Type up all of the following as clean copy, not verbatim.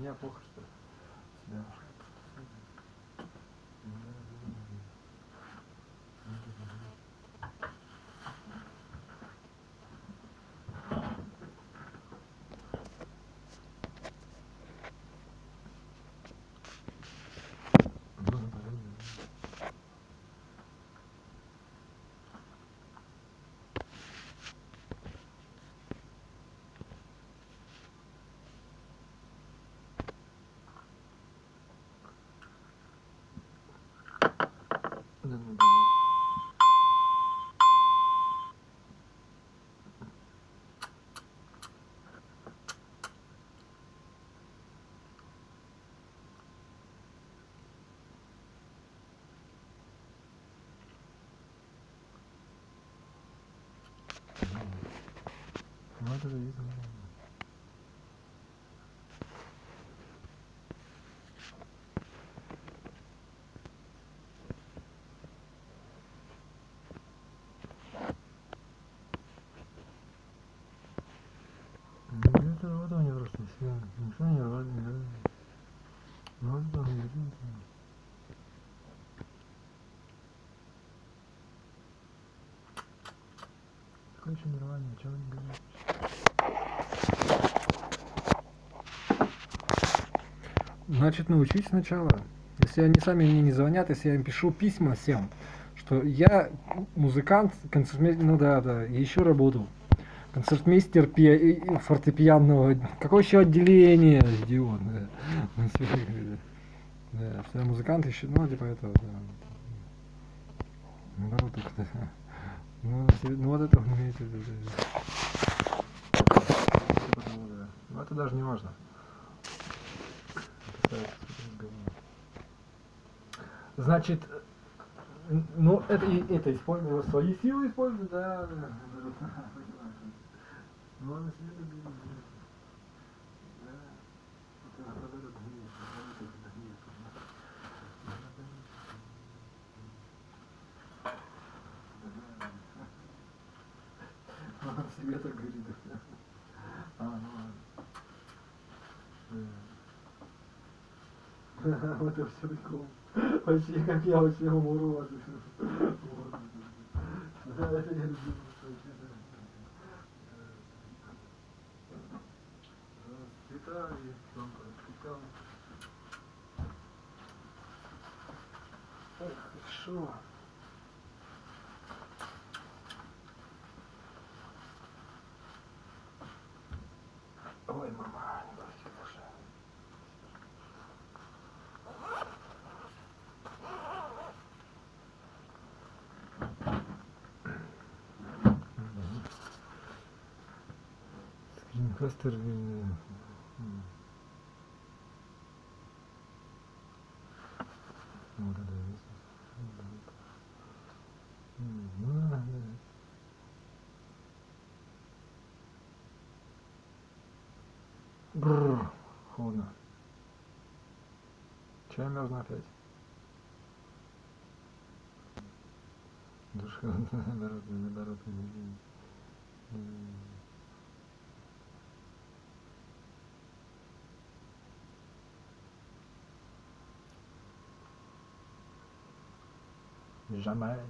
меня плохо, что ли? Да. Вот это видно. Это вот у него просто все. Ничего не рвали, не рвали. Вот он не видно. Такое еще нормально, ничего не говорит. Значит, научись сначала. Если они сами мне не звонят, если я им пишу письма всем, что я музыкант, концертмейстер, ну да, я ищу работу. Концертмейстер фортепианного, какое еще отделение, идиот, да. Да, что я музыкант ищу, ну типа этого, да. Работу, да. Ну вот это он умеет. Ну это даже не важно. Значит, ну это использовать свои силы использовать, да. Ну, на себе так говорит. Вот это все прикол. Вообще, как я вообще умру. Да, это я люблю. Хорошо. Ой, мама, не бросай душа. Скринкастер. Вот это есть. Бррр, холодно. Чай мерзну опять. Душа, наоборот. Jamais.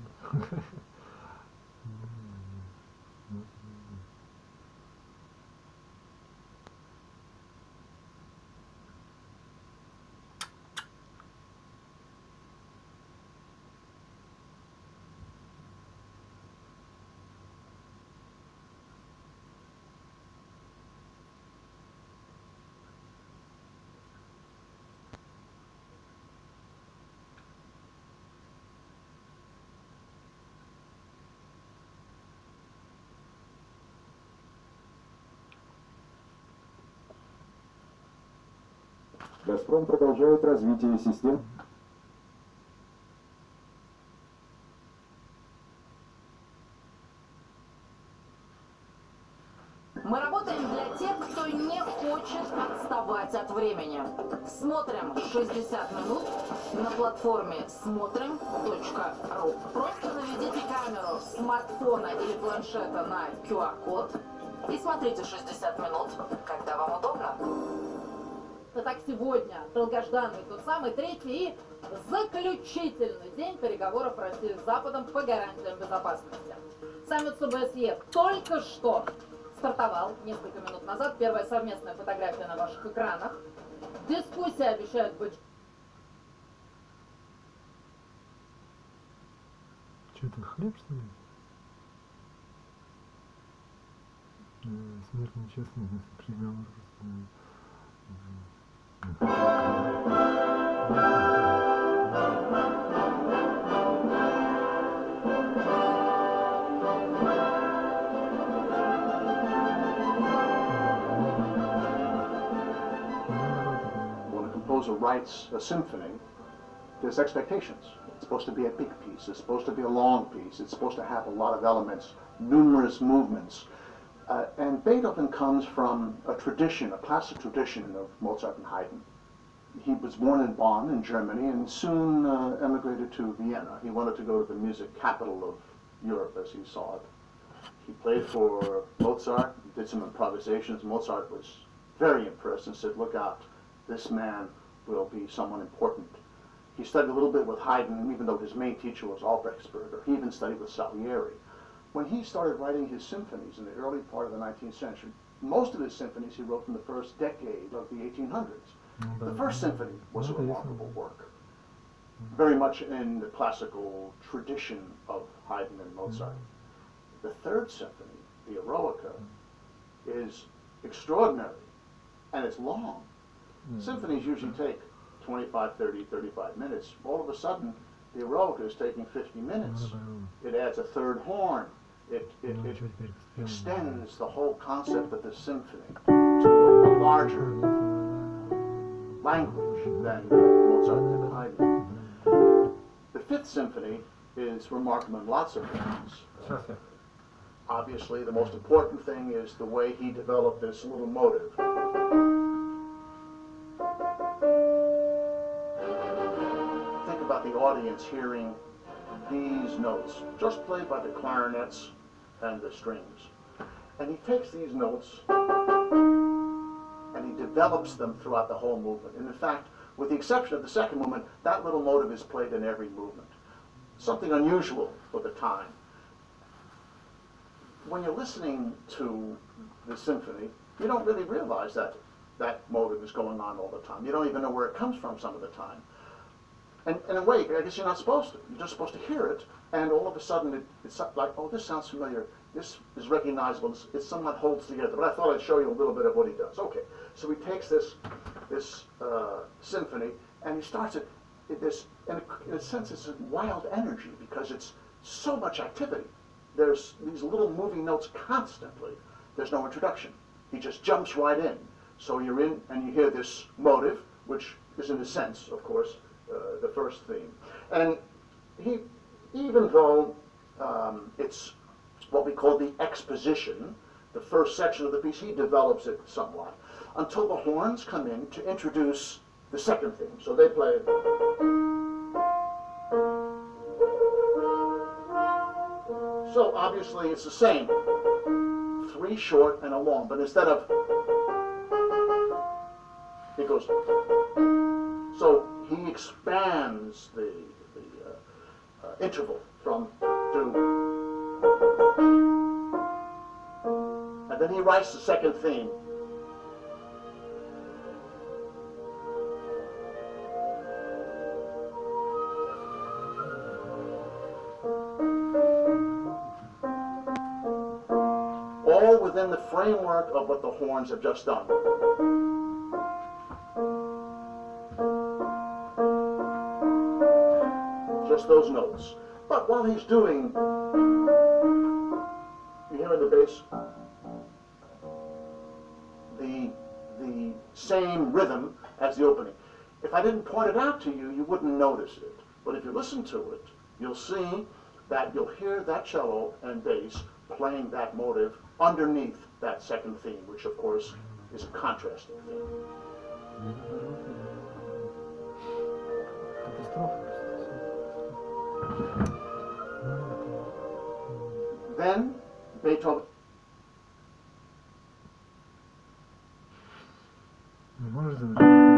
«Газпром» продолжает развитие систем. Мы работаем для тех, кто не хочет отставать от времени. Смотрим 60 минут на платформе смотрим.ру. Просто наведите камеру смартфона или планшета на QR-код и смотрите 60 минут, когда вам удобно. Итак, сегодня долгожданный тот самый третий и заключительный день переговоров России с Западом по гарантиям безопасности. Саммит с ОБСЕ только что стартовал несколько минут назад. Первая совместная фотография на ваших экранах. Дискуссии обещают быть... Что это, хлеб, что ли? Смерть нечестная, приговор. When a composer writes a symphony, there's expectations. It's supposed to be a big piece, it's supposed to be a long piece, it's supposed to have a lot of elements, numerous movements. And Beethoven comes from a tradition, a classic tradition of Mozart and Haydn. He was born in Bonn in Germany and soon emigrated to Vienna. He wanted to go to the music capital of Europe as he saw it. He played for Mozart, did some improvisations. Mozart was very impressed and said, look out, this man will be someone important. He studied a little bit with Haydn, even though his main teacher was Albrechtsberger. He even studied with Salieri. When he started writing his symphonies in the early part of the 19th century, most of his symphonies he wrote in the first decade of the 1800s. The first symphony was a remarkable work, very much in the classical tradition of Haydn and Mozart. The third symphony, the Eroica, is extraordinary, and it's long. Symphonies usually take 25, 30, 35 minutes. All of a sudden, the Eroica is taking 50 minutes. It adds a third horn. It extends the whole concept of the symphony to a larger language than Mozart and Haydn. The Fifth Symphony is remarkable in lots of ways. Obviously, the most important thing is the way he developed this little motive. Think about the audience hearing these notes, just played by the clarinets and the strings. And he takes these notes and he develops them throughout the whole movement. And in fact, with the exception of the second movement, that little motive is played in every movement. Something unusual for the time. When you're listening to the symphony, you don't really realize that that motive is going on all the time. You don't even know where it comes from some of the time. And in a way, I guess you're not supposed to. You're just supposed to hear it, and all of a sudden it's like, oh, this sounds familiar. This is recognizable. It somewhat holds together. But I thought I'd show you a little bit of what he does. Okay, so he takes this symphony, and he starts it. In a sense, it's a wild energy because it's so much activity. There's these little moving notes constantly. There's no introduction. He just jumps right in. So you're in, and you hear this motive, which is in a sense, of course, the first theme. And he, even though it's what we call the exposition, the first section of the piece, he develops it somewhat until the horns come in to introduce the second theme. So they play. So obviously it's the same, 3 short and a long, but instead of, it goes. So he expands the interval from do, and then he writes the second theme. All within the framework of what the horns have just done. Just those notes. But while he's doing, you hear in the bass, the same rhythm as the opening. If I didn't point it out to you, you wouldn't notice it. But if you listen to it, you'll see that you'll hear that cello and bass playing that motive underneath that second theme, which of course is a contrasting theme. Then Beethoven. Можно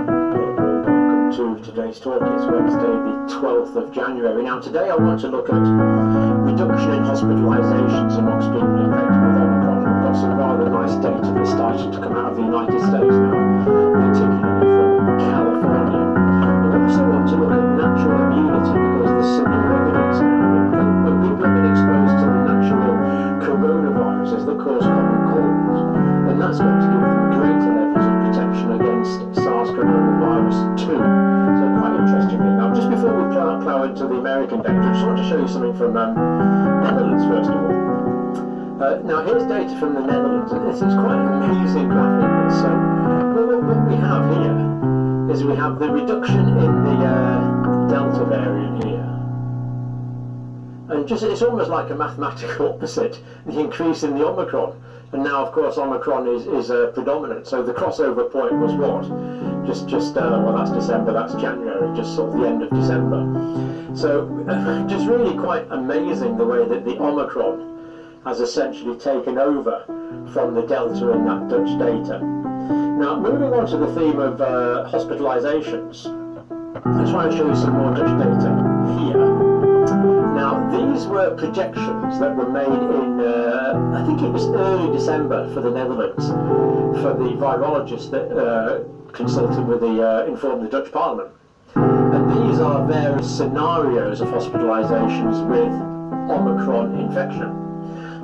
today's talk is Wednesday the 12th of January. Now today I want to look at reduction in hospitalisations amongst people infected with Omicron. We've got some rather nice data that's starting to come out of the United States now, particularly from California. But I also want to look at natural immunity because there's some new evidence now that when people have been exposed to the natural coronaviruses that cause common colds, then that's going to give them greater levels of protection against SARS coronavirus 2. So quite interestingly. Now just before we plough into the American data, I just want to show you something from Netherlands first of all. Now here's data from the Netherlands, and this is quite an amazing graphic. So what we have here is we have the reduction in the Delta variant here. And just it's almost like a mathematical opposite, the increase in the Omicron. And now, of course, Omicron is predominant. So the crossover point was what? Well, that's December, that's January, just sort of the end of December. So just really quite amazing the way that the Omicron has essentially taken over from the Delta in that Dutch data. Now, moving on to the theme of hospitalisations, I just want to show you some more Dutch data here. Now, these were projections that were made in, I think it was early December for the Netherlands, for the virologist that consulted with informed the Dutch Parliament. And these are various scenarios of hospitalisations with Omicron infection.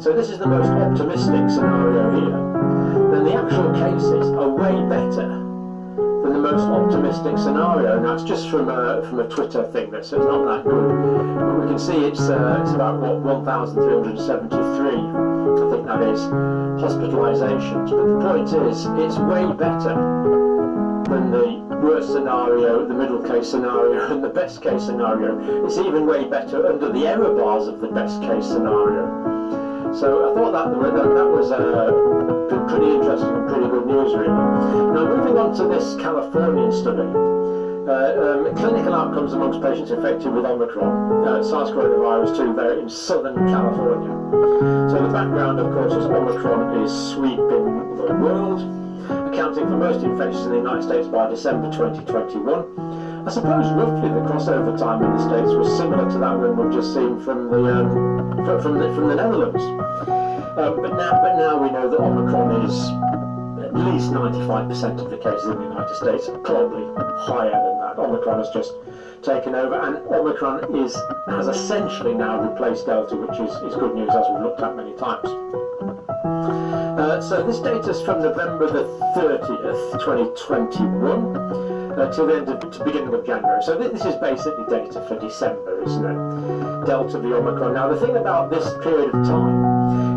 So this is the most optimistic scenario here. Then the actual cases are way better than the most optimistic scenario. Now it's just from a Twitter thing, so it's not that good. But we can see it's about what 1,373, I think that is, hospitalisations. But the point is, it's way better than the worst scenario, the middle case scenario, and the best case scenario. It's even way better under the error bars of the best case scenario. So I thought that was pretty interesting and pretty good news, really. Now moving on to this Californian study, clinical outcomes amongst patients infected with Omicron, SARS coronavirus 2 there in Southern California. So the background, of course, is Omicron is sweeping the world, accounting for most infections in the United States by December 2021. I suppose roughly the crossover time in the States was similar to that one we've just seen from the Netherlands. But now we know that Omicron is at least 95% of the cases in the United States, probably higher than that. Omicron has just taken over, and Omicron has essentially now replaced Delta, which is good news, as we've looked at many times. So this data is from November the 30th, 2021. Till the end of the beginning of January. So this is basically data for December, isn't it? Delta v Omicron. Now the thing about this period of time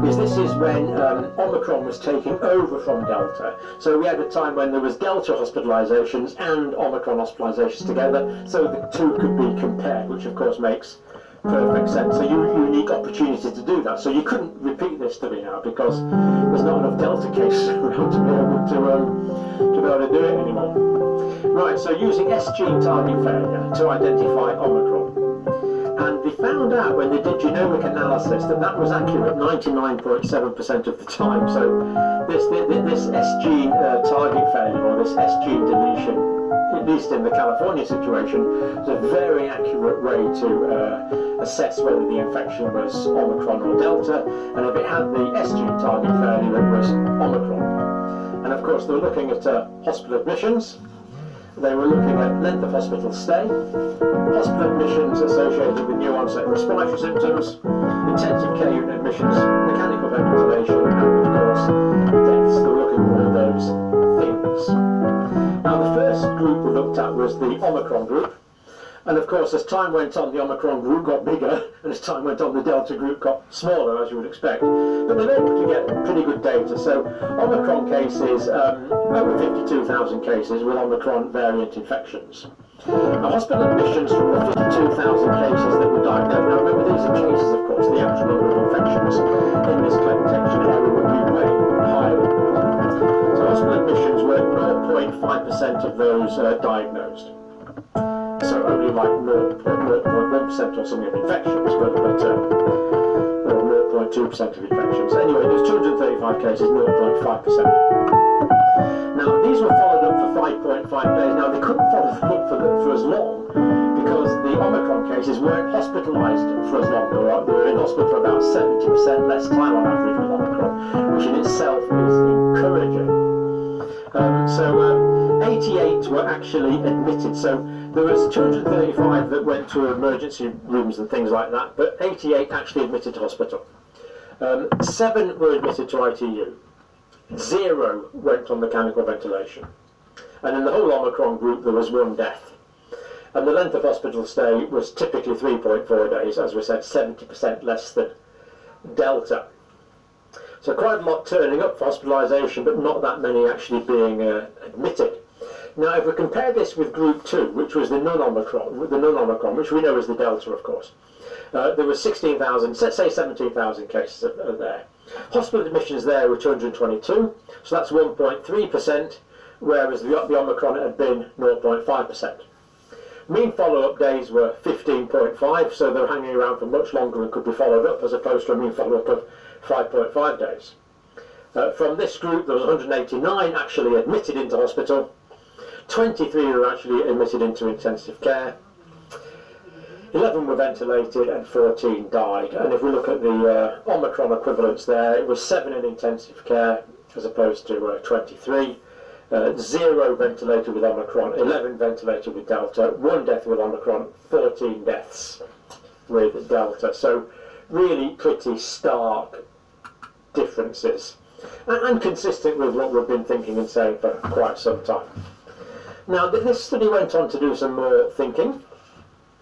is this is when Omicron was taking over from Delta. So we had a time when there was Delta hospitalisations and Omicron hospitalisations together, so the two could be compared, which of course makes perfect sense. So unique opportunity to do that. So you couldn't repeat this study now because there's not enough Delta cases around to be able to do it anymore. Right, so using S-gene target failure to identify Omicron. And they found out when they did genomic analysis that was accurate 99.7% of the time. So this S-gene target failure, or this S-gene deletion, at least in the California situation, is a very accurate way to assess whether the infection was Omicron or Delta, and if it had the S-gene target failure, it was Omicron. And of course they were looking at hospital admissions. They were looking at length of hospital stay, hospital admissions associated with new onset respiratory symptoms, intensive care unit admissions, mechanical ventilation, and of course deaths. They were looking at all those things. Now the first group we looked at was the Omicron group, and of course as time went on the Omicron group got bigger, and as time went on the Delta group got smaller, as you would expect. But they were able to get pretty good data. So Omicron cases, over 52,000 cases with Omicron variant infections. Now hospital admissions from the 52,000 cases that were diagnosed. Now remember, these are cases, of course, the actual number of infections in this detection area would be way higher than that. So hospital admissions were 0.5% of those diagnosed. So only like 0.1% or something of infections, but 0.2% of infections. Anyway, there's 235 cases, 0.5%. Now, these were followed up for 5.5 days. Now, they couldn't follow them up for as long because the Omicron cases weren't hospitalised for as long. They were in hospital for about 70% less time on average with Omicron, which in itself is encouraging. So 88 were actually admitted. So there was 235 that went to emergency rooms and things like that, but 88 actually admitted to hospital. 7 were admitted to ITU. 0 went on mechanical ventilation. And in the whole Omicron group there was 1 death. And the length of hospital stay was typically 3.4 days, as we said, 70% less than Delta. So quite a lot turning up for hospitalisation, but not that many actually being admitted. Now, if we compare this with Group 2, which was the non-Omicron, which we know is the Delta, of course, there were 16,000, say 17,000 cases there. Hospital admissions there were 222, so that's 1.3%, whereas the Omicron had been 0.5%. Mean follow-up days were 15.5, so they were hanging around for much longer and could be followed up, as opposed to a mean follow-up of 5.5 days. From this group, there was 189 actually admitted into hospital, 23 were actually admitted into intensive care, 11 were ventilated and 14 died. And if we look at the Omicron equivalents there, it was 7 in intensive care as opposed to 23. 0 ventilated with Omicron, 11 ventilated with Delta, 1 death with Omicron, 14 deaths with Delta. So really pretty stark differences, and consistent with what we've been thinking and saying for quite some time. Now, this study went on to do some more thinking.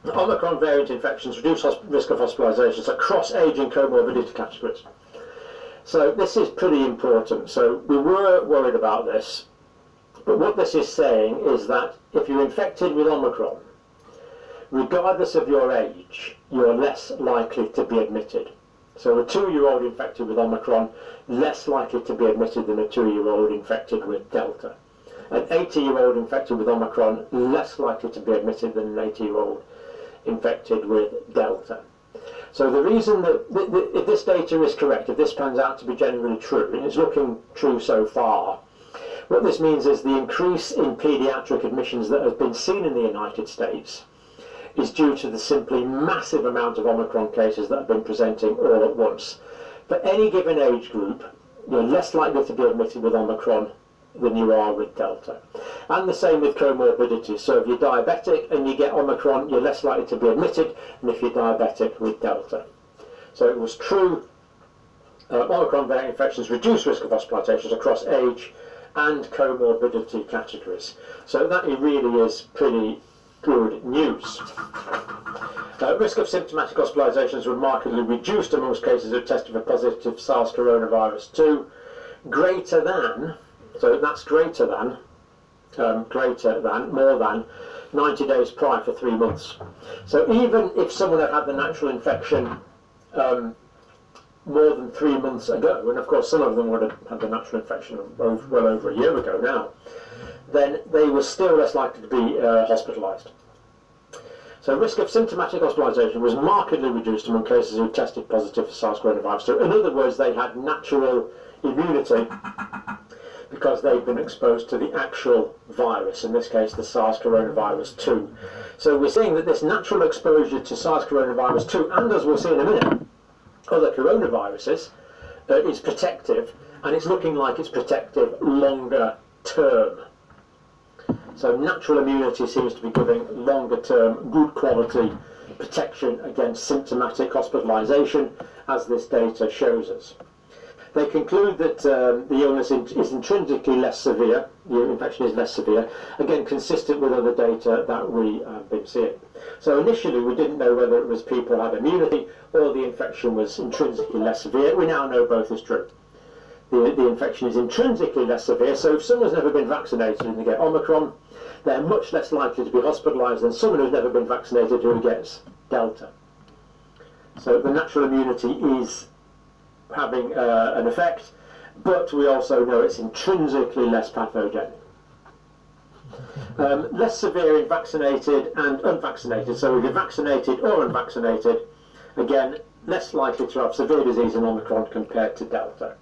Omicron variant infections reduce risk of hospitalisations across age and comorbidity categories. So this is pretty important. So we were worried about this, but what this is saying is that if you're infected with Omicron, regardless of your age, you're less likely to be admitted. So a 2-year-old infected with Omicron, less likely to be admitted than a 2-year-old infected with Delta. An 80-year-old infected with Omicron, less likely to be admitted than an 80-year-old infected with Delta. So the reason that, if this data is correct, if this pans out to be generally true, and it's looking true so far, what this means is the increase in paediatric admissions that has been seen in the United States is due to the simply massive amount of Omicron cases that have been presenting all at once. For any given age group, you're less likely to be admitted with Omicron than you are with Delta. And the same with comorbidities. So if you're diabetic and you get Omicron, you're less likely to be admitted than if you're diabetic with Delta. So it was true, Omicron variant infections reduce risk of hospitalizations across age and comorbidity categories. So that really is pretty good news. Risk of symptomatic hospitalizations were markedly reduced amongst cases who tested for positive SARS coronavirus 2, greater than, so that's greater than, more than 90 days prior for 3 months. So even if someone had had the natural infection more than 3 months ago, and of course some of them would have had the natural infection well over a year ago now, then they were still less likely to be hospitalised. So risk of symptomatic hospitalisation was markedly reduced among cases who tested positive for SARS coronavirus 2. In other words, they had natural immunity because they've been exposed to the actual virus, in this case the SARS coronavirus 2. So we're seeing that this natural exposure to SARS coronavirus 2, and as we'll see in a minute, other coronaviruses, is protective, and it's looking like it's protective longer term. So natural immunity seems to be giving longer term, good quality protection against symptomatic hospitalisation, as this data shows us. They conclude that the illness is intrinsically less severe, the infection is less severe, again consistent with other data that we have been seeing. So initially we didn't know whether it was people had immunity or the infection was intrinsically less severe. We now know both is true. The infection is intrinsically less severe, so if someone's never been vaccinated and they get Omicron, they're much less likely to be hospitalised than someone who's never been vaccinated who gets Delta. So the natural immunity is having an effect, but we also know it's intrinsically less pathogenic. Less severe in vaccinated and unvaccinated, so if you're vaccinated or unvaccinated, again, less likely to have severe disease in Omicron compared to Delta.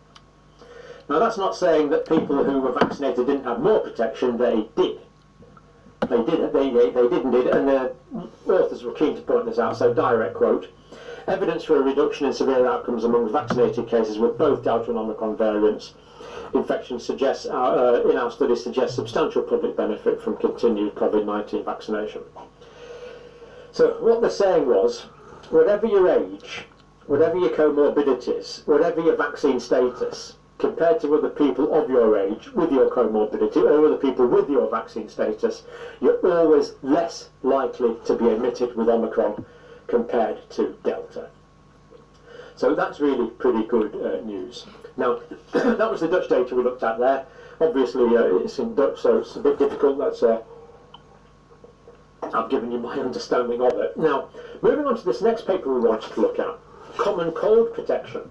Now that's not saying that people who were vaccinated didn't have more protection. They did. They did. They did indeed, and the authors were keen to point this out. So direct quote: evidence for a reduction in severe outcomes among vaccinated cases with both Delta and Omicron variants infection suggests, in our studies, suggests substantial public benefit from continued COVID-19 vaccination. So what they're saying was, whatever your age, whatever your comorbidities, whatever your vaccine status, compared to other people of your age with your comorbidity or other people with your vaccine status, you're always less likely to be admitted with Omicron compared to Delta. So that's really pretty good news. Now, that was the Dutch data we looked at there. Obviously, it's in Dutch, so it's a bit difficult. That's I've given you my understanding of it. Now, moving on to this next paper we wanted to look at, common cold protection.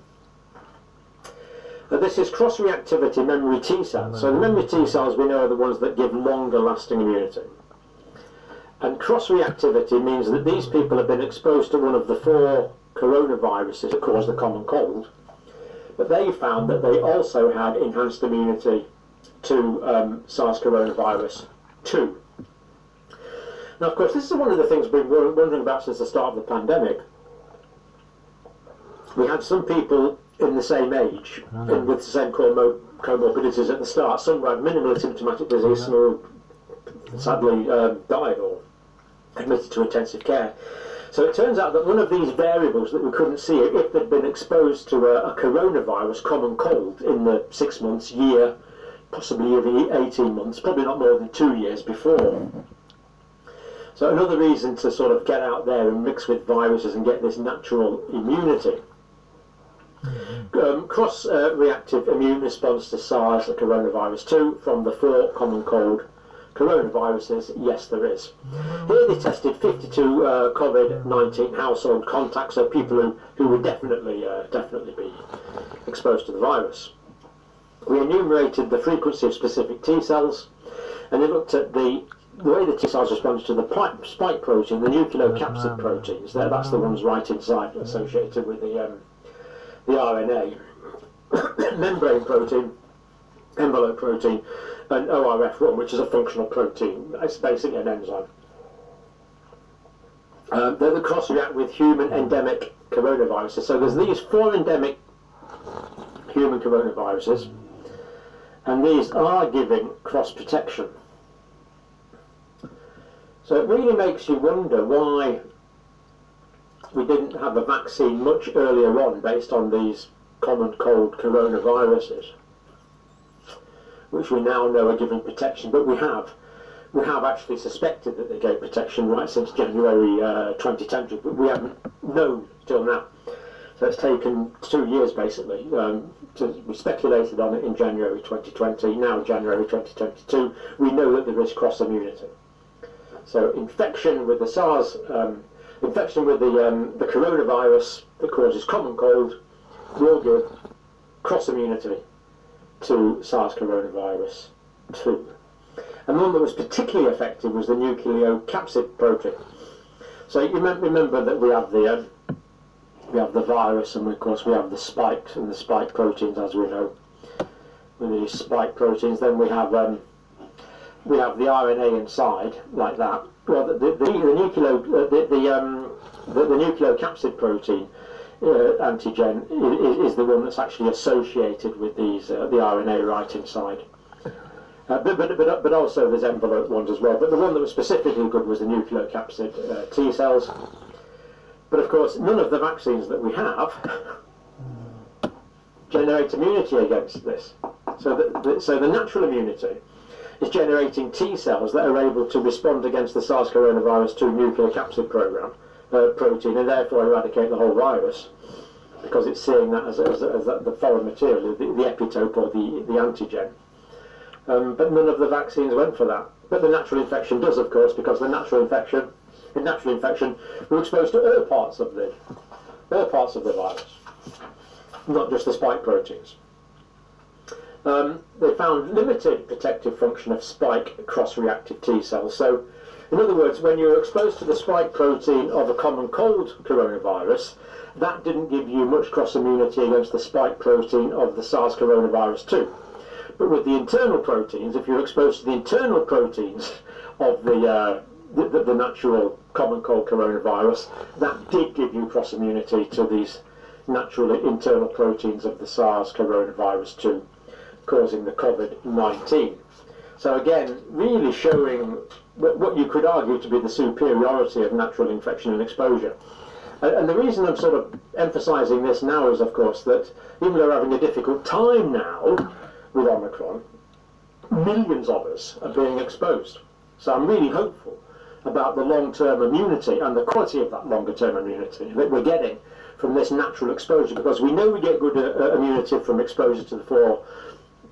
This is cross-reactivity memory T cells. So the memory T cells we know are the ones that give longer lasting immunity. And cross-reactivity means that these people have been exposed to one of the 4 coronaviruses that cause the common cold, but they found that they also had enhanced immunity to SARS coronavirus 2. Now, of course, this is one of the things we've been wondering about since the start of the pandemic. We had some people in the same age and with the same comorbidities at the start. Some had minimally symptomatic disease, some who sadly died or admitted to intensive care. So it turns out that one of these variables that we couldn't see, if they'd been exposed to a coronavirus, common cold, in the 6 months, year, possibly even 18 months, probably not more than 2 years before. So another reason to sort of get out there and mix with viruses and get this natural immunity. Cross-reactive immune response to SARS, the coronavirus 2, from the 4 common cold coronaviruses, yes, there is. Here they tested 52 COVID-19 household contacts, so people who would definitely be exposed to the virus. We enumerated the frequency of specific T cells, and they looked at the way the T cells responded to the spike protein, the nucleocapsid proteins. That's the ones right inside, associated with the RNA, membrane protein, envelope protein, and ORF1, which is a functional protein. It's basically an enzyme. They're the cross-react with human endemic coronaviruses. So there's these 4 endemic human coronaviruses, and these are giving cross-protection. So it really makes you wonder why we didn't have a vaccine much earlier on based on these common cold coronaviruses, which we now know are giving protection, but we have actually suspected that they gave protection right since January 2020, but we haven't known till now. So it's taken 2 years basically. We speculated on it in January 2020, now January 2022, we know that there is cross immunity. So infection with the SARS, infection with the coronavirus that causes common cold will give cross immunity to SARS coronavirus 2. And the one that was particularly effective was the nucleocapsid protein. So you remember that we have the virus, and of course we have the spikes and the spike proteins, as we know. With these spike proteins, then we have the RNA inside, like that. Well, the nucleocapsid protein antigen is the one that's actually associated with these the RNA right inside. But also there's envelope ones as well. But the one that was specifically good was the nucleocapsid T cells. But of course, none of the vaccines that we have generate immunity against this. So the natural immunity is generating T cells that are able to respond against the SARS coronavirus 2 nucleocapsid protein, and therefore eradicate the whole virus, because it's seeing that as the foreign material, the epitope or the antigen. But none of the vaccines went for that. But the natural infection does, of course, because in natural infection, we're exposed to all parts of the virus, not just the spike proteins. They found limited protective function of spike cross-reactive T cells. So In other words, when you're exposed to the spike protein of a common cold coronavirus, that didn't give you much cross-immunity against the spike protein of the SARS coronavirus 2. But with the internal proteins, if you're exposed to the internal proteins of the natural common cold coronavirus, that did give you cross-immunity to these natural internal proteins of the SARS coronavirus 2, causing the COVID-19. So again, really showing what you could argue to be the superiority of natural infection and exposure. And the reason I'm sort of emphasising this now is, of course, that even though we're having a difficult time now with Omicron, millions of us are being exposed. So I'm really hopeful about the long-term immunity and the quality of that longer-term immunity that we're getting from this natural exposure, because we know we get good immunity from exposure to the 4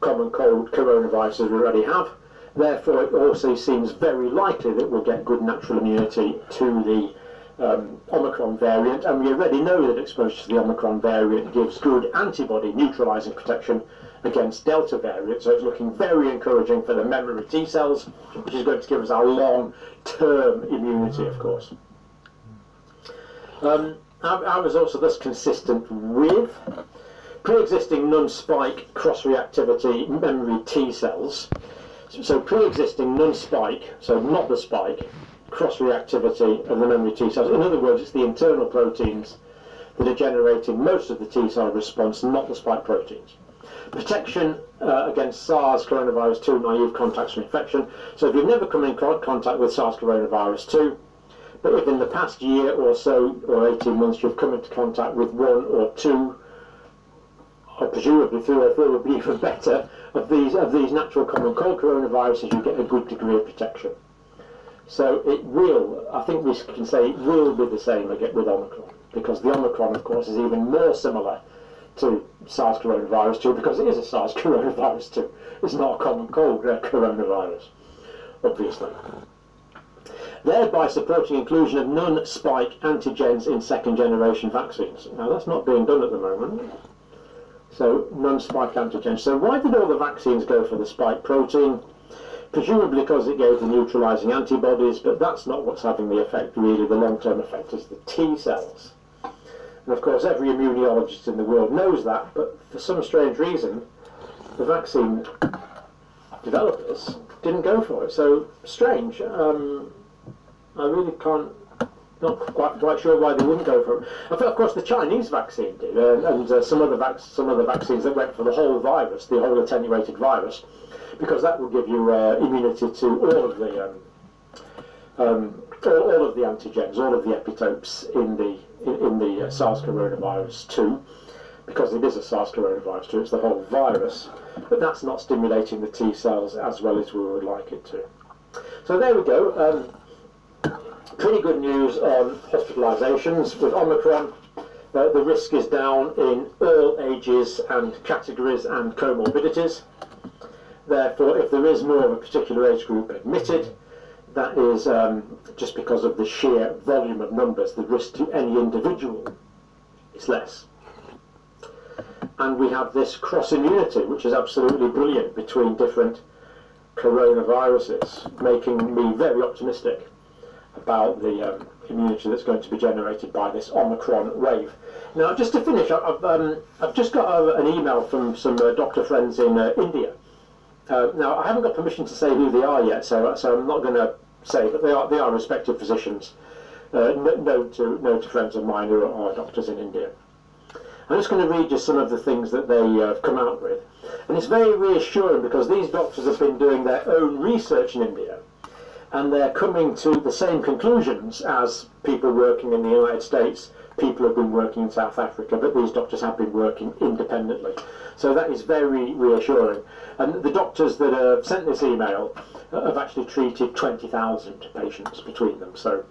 common cold coronaviruses we already have. Therefore, it also seems very likely that we'll get good natural immunity to the Omicron variant, and we already know that exposure to the Omicron variant gives good antibody neutralizing protection against Delta variant. So it's looking very encouraging for the memory T cells, which is going to give us our long-term immunity, of course. I was also thus consistent with pre-existing non-spike cross-reactivity memory T cells. So pre-existing non-spike, so not the spike, cross-reactivity of the memory T cells. In other words, it's the internal proteins that are generating most of the T cell response, not the spike proteins. Protection against SARS coronavirus 2 naive contacts from infection. So if you've never come in contact with SARS coronavirus 2, but if in the past year or so, or 18 months, you've come into contact with 1 or 2, or presumably 3 or 4 would be even better, of these natural common cold coronaviruses, you get a good degree of protection. So it will, I think we can say it will be the same again with Omicron, because the Omicron, of course, is even more similar to SARS coronavirus 2, because it is a SARS coronavirus 2. It's not a common cold coronavirus, obviously. Thereby supporting inclusion of non-spike antigens in second-generation vaccines. Now, that's not being done at the moment. So, non-spike antigens. So why did all the vaccines go for the spike protein? Presumably because it gave the neutralizing antibodies, but that's not what's having the effect, really. The long-term effect is the T cells. And of course, every immunologist in the world knows that, but for some strange reason, the vaccine developers didn't go for it. So, strange. I really not quite sure why they wouldn't go for it. Of course, the Chinese vaccine did, and some other vaccines that went for the whole virus, the whole attenuated virus, because that will give you immunity to all of the antigens, all of the epitopes in the SARS coronavirus 2, because it is a SARS coronavirus 2. It's the whole virus, but that's not stimulating the T cells as well as we would like it to. So there we go. Pretty good news on hospitalisations with Omicron. The risk is down in all ages and categories and comorbidities. Therefore, if there is more of a particular age group admitted, that is just because of the sheer volume of numbers. The risk to any individual is less. And we have this cross-immunity, which is absolutely brilliant, between different coronaviruses, making me very optimistic about the immunity that's going to be generated by this Omicron wave. Now, just to finish, I've just got an email from some doctor friends in India. Now, I haven't got permission to say who they are yet, so I'm not going to say, but they are respected physicians, known to friends of mine who are doctors in India. I'm just going to read you some of the things that they have come out with. And it's very reassuring, because these doctors have been doing their own research in India, and they're coming to the same conclusions as people working in the United States. People have been working in South Africa, but these doctors have been working independently. So that is very reassuring. And the doctors that have sent this email have actually treated 20,000 patients between them. So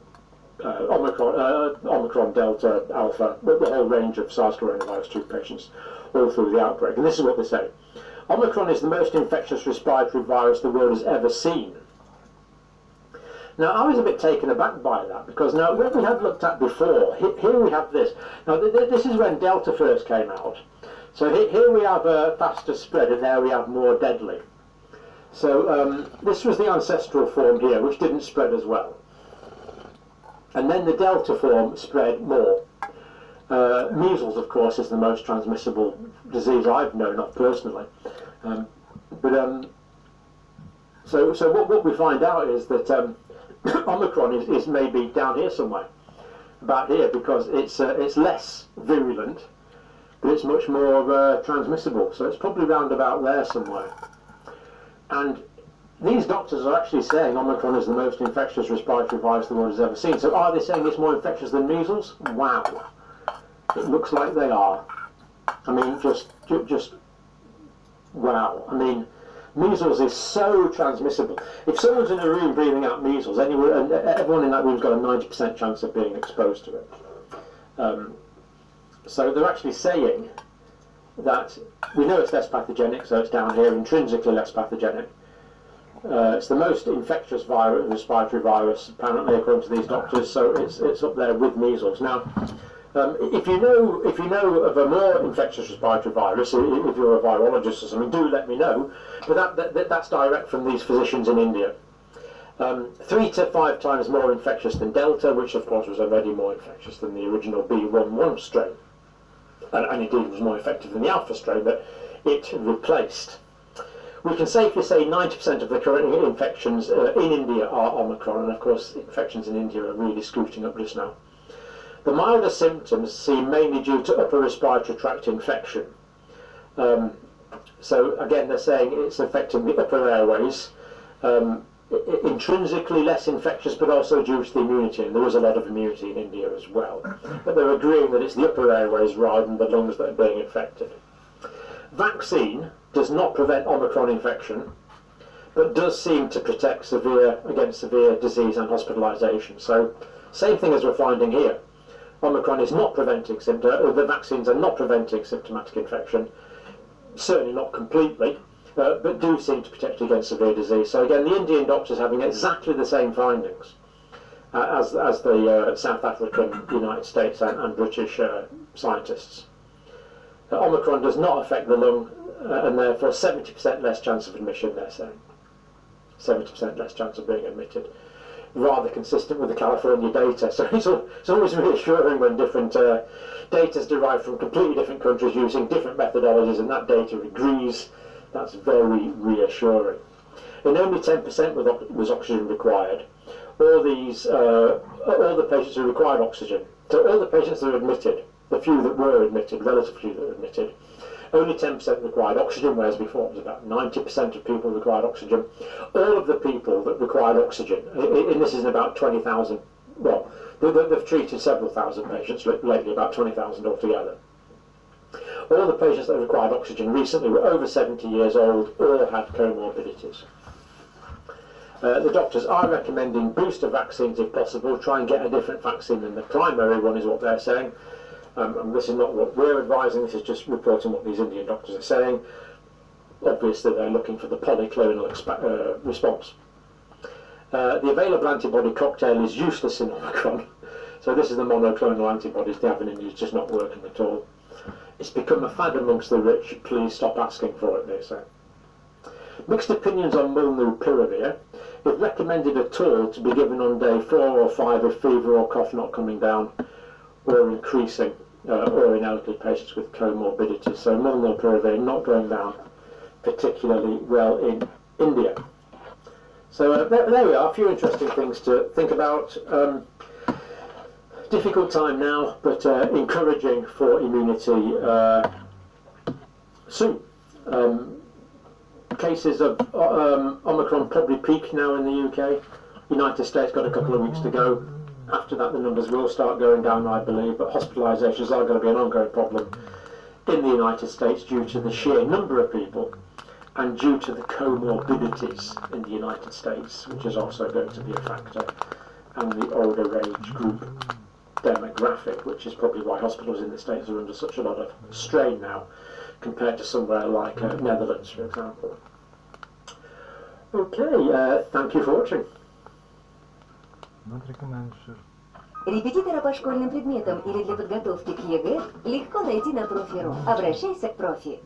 Omicron, Delta, Alpha, the whole range of SARS coronavirus 2 patients all through the outbreak. And this is what they say. Omicron is the most infectious respiratory virus the world has ever seen. Now, I was a bit taken aback by that, because now what we had looked at before, here we have this. Now, this is when Delta first came out. So here we have a faster spread, and there we have more deadly. So this was the ancestral form here, which didn't spread as well. And then the Delta form spread more. Measles, of course, is the most transmissible disease I've known of personally. So what we find out is that Omicron is maybe down here somewhere, about here, because it's less virulent, but it's much more transmissible. So it's probably round about there somewhere. And these doctors are actually saying Omicron is the most infectious respiratory virus the world has ever seen. So are they saying it's more infectious than measles? Wow. It looks like they are. I mean, just wow. I mean, measles is so transmissible. If someone's in a room breathing out measles, everyone in that room's got a 90% chance of being exposed to it. So they're actually saying that we know it's less pathogenic, so it's down here, intrinsically less pathogenic. It's the most infectious respiratory virus, apparently, according to these doctors, so it's up there with measles. Now, if you know of a more infectious respiratory virus, if you're a virologist or something, do let me know. But that's direct from these physicians in India. 3 to 5 times more infectious than Delta, which of course was already more infectious than the original B.1.1 strain, and indeed was more effective than the Alpha strain that it replaced. We can safely say 90% of the current infections in India are Omicron, and of course infections in India are really scooting up just now. The milder symptoms seem mainly due to upper respiratory tract infection. So again, they're saying it's affecting the upper airways, intrinsically less infectious, but also due to the immunity, and there is a lot of immunity in India as well. But they're agreeing that it's the upper airways rather than the lungs that are being infected. Vaccine does not prevent Omicron infection, but does seem to protect against severe disease and hospitalisation. So, same thing as we're finding here. Omicron is not preventing the vaccines are not preventing symptomatic infection, certainly not completely, but do seem to protect against severe disease. So again, the Indian doctors having exactly the same findings as the South African, United States and British scientists. Omicron does not affect the lung, and therefore 70% less chance of admission, they're saying. 70% less chance of being admitted. Rather consistent with the California data. So it's always reassuring when different data is derived from completely different countries using different methodologies, and that data agrees. That's very reassuring. In only 10% was oxygen required. All the patients who required oxygen, so all the patients that were admitted, the few that were admitted, relatively few that were admitted, only 10% required oxygen, whereas before it was about 90% of people required oxygen. All of the people that required oxygen, and this is about 20,000, well, they've treated several thousand patients lately, about 20,000 altogether. All the patients that required oxygen recently were over 70 years old or had comorbidities. The doctors are recommending booster vaccines if possible. Try and get a different vaccine than the primary one is what they're saying. And this is not what we're advising, this is just reporting what these Indian doctors are saying. Obviously they're looking for the polyclonal response. The available antibody cocktail is useless in Omicron. So this is the monoclonal antibodies they have in India, it's just not working at all. It's become a fad amongst the rich, please stop asking for it, they say. Mixed opinions on molnupiravir. If recommended at all to be given on day 4 or 5 if fever or cough not coming down or increasing, or in elderly patients with comorbidities. So molnupiravir not going down particularly well in India. So there we are, a few interesting things to think about. Difficult time now, but encouraging for immunity soon. Cases of Omicron probably peaked now in the UK. United States got a couple of weeks to go. After that the numbers will start going down, I believe, but hospitalisations are going to be an ongoing problem in the United States due to the sheer number of people and due to the comorbidities in the United States, which is also going to be a factor, and the older age group demographic, which is probably why hospitals in the States are under such a lot of strain now compared to somewhere like Netherlands, for example. Okay, thank you for watching. Репетитора по школьным предметам или для подготовки к ЕГЭ легко найти на профи.ру. Обращайся к профи.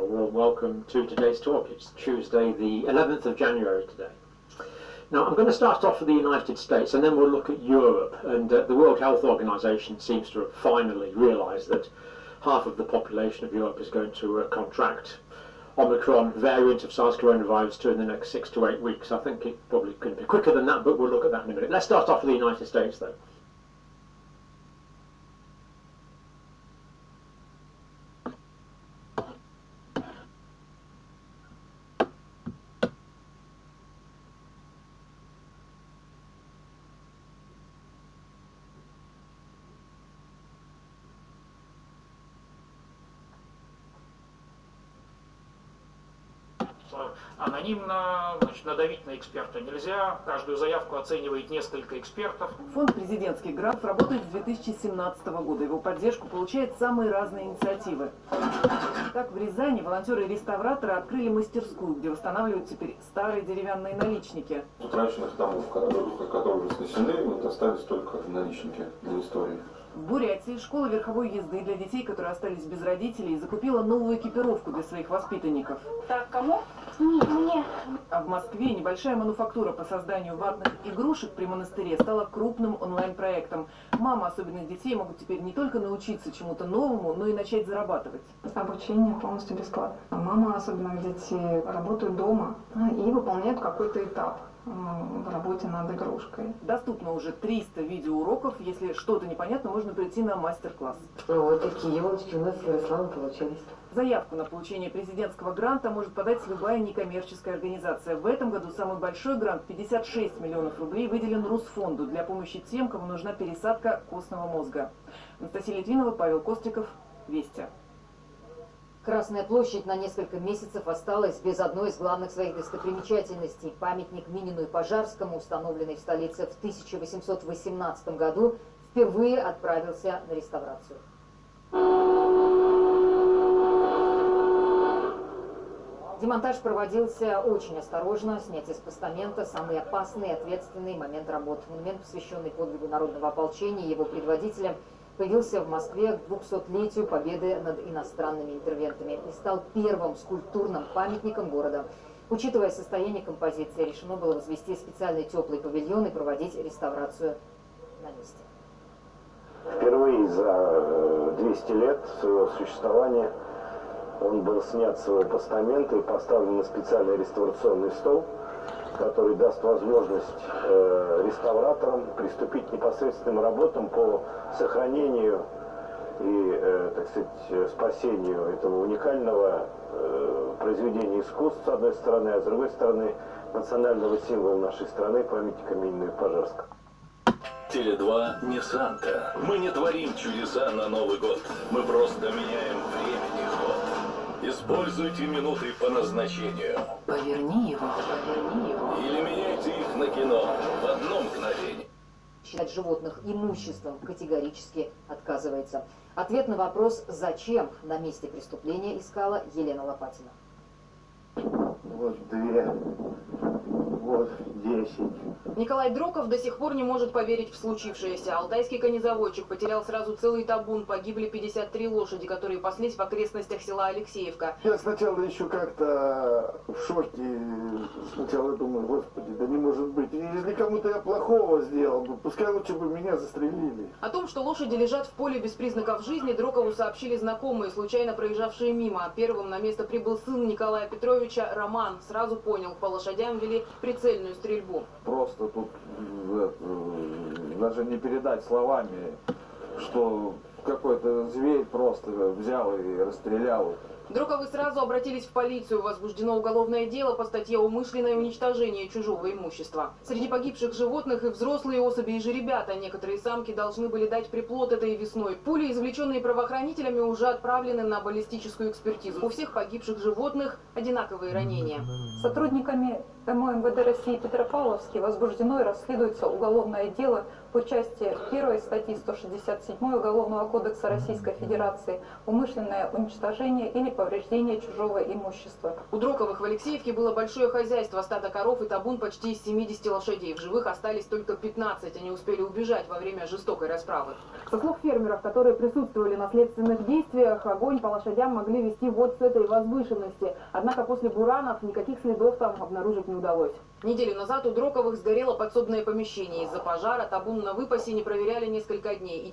warm welcome to today's talk. It's Tuesday, the 11th of January today. Now, I'm going to start off with the United States, and then we'll look at Europe. And the World Health Organization seems to have finally realized that half of the population of Europe is going to contract Omicron variant of SARS coronavirus 2 in the next 6 to 8 weeks. I think it's probably going to be quicker than that, but we'll look at that in a minute. Let's start off with the United States, though. Анонимно, значит, надавить на эксперта нельзя. Каждую заявку оценивает несколько экспертов. Фонд президентских грантов работает с 2017 года. Его поддержку получают самые разные инициативы. Так, в Рязани волонтеры-реставраторы открыли мастерскую, где восстанавливают теперь старые деревянные наличники. Утраченных домов, которые уже снесены, вот остались только наличники для истории. В Бурятии школа верховой езды для детей, которые остались без родителей, закупила новую экипировку для своих воспитанников. Так, кому? Мне. А в Москве небольшая мануфактура по созданию ватных игрушек при монастыре стала крупным онлайн-проектом. Мамы особенных детей могут теперь не только научиться чему-то новому, но и начать зарабатывать. Обучение полностью бесплатно. Мама особенных детей работают дома и выполняют какой-то этап в работе над игрушкой. Доступно уже 300 видеоуроков. Если что-то непонятно, можно прийти на мастер-класс. Вот такие елочки у нас с Ярославом получились. Заявку на получение президентского гранта может подать любая некоммерческая организация. В этом году самый большой грант, 56 миллионов рублей, выделен Русфонду для помощи тем, кому нужна пересадка костного мозга. Анастасия Литвинова, Павел Костриков, Вести. Красная площадь на несколько месяцев осталась без одной из главных своих достопримечательностей. Памятник Минину и Пожарскому, установленный в столице в 1818 году, впервые отправился на реставрацию. Демонтаж проводился очень осторожно. Снятие с постамента – самый опасный и ответственный момент работы. Монумент, посвященный подвигу народного ополчения и его предводителям, появился в Москве к 200-летию победы над иностранными интервентами и стал первым скульптурным памятником города. Учитывая состояние композиции, решено было возвести специальный теплый павильон и проводить реставрацию на месте. Впервые за 200 лет своего существования он был снят с своего постамента и поставлен на специальный реставрационный стол, который даст возможность реставраторам приступить к непосредственным работам по сохранению и, так сказать, спасению этого уникального произведения искусств, с одной стороны, а с другой стороны, национального символа нашей страны, памятника Минину и Пожарскому. Теле2 не Санта. Мы не творим чудеса на Новый год. Мы просто меняем времени ход. Используйте минуты по назначению. Поверни его, поверни его. Или меняйте их на кино в одно мгновение. Считать животных имуществом категорически отказывается. Ответ на вопрос «Зачем?» на месте преступления искала Елена Лопатина. Вот 2, вот 10. Николай Дроков до сих пор не может поверить в случившееся. Алтайский конезаводчик потерял сразу целый табун. Погибли 53 лошади, которые паслись в окрестностях села Алексеевка. Я сначала еще как-то в шоке. Сначала думаю, господи, да не может быть. Если кому-то я плохого сделал, пускай лучше бы меня застрелили. О том, что лошади лежат в поле без признаков жизни, Дрокову сообщили знакомые, случайно проезжавшие мимо. Первым на место прибыл сын Николая Петровича, Роман. Сразу понял, по лошадям вели прицельную стрельбу. Просто тут даже не передать словами, что какой-то зверь просто взял и расстрелял. Дроковы сразу обратились в полицию. Возбуждено уголовное дело по статье «Умышленное уничтожение чужого имущества». Среди погибших животных и взрослые особи, и жеребята. Некоторые самки должны были дать приплод этой весной. Пули, извлеченные правоохранителями, уже отправлены на баллистическую экспертизу. У всех погибших животных одинаковые ранения. Сотрудниками МО МВД России Петропавловске возбуждено и расследуется уголовное дело по части 1 статьи 167 Уголовного кодекса Российской Федерации «Умышленное уничтожение или повреждение чужого имущества». У Дроковых в Алексеевке было большое хозяйство, стадо коров и табун почти из 70 лошадей. В живых остались только 15, они успели убежать во время жестокой расправы. Со слов фермеров, которые присутствовали на следственных действиях, огонь по лошадям могли вести вот с этой возвышенности. Однако после буранов никаких следов там обнаружить не удалось. Неделю назад у Дроковых сгорело подсобное помещение. Из-за пожара табун на выпасе не проверяли несколько дней. И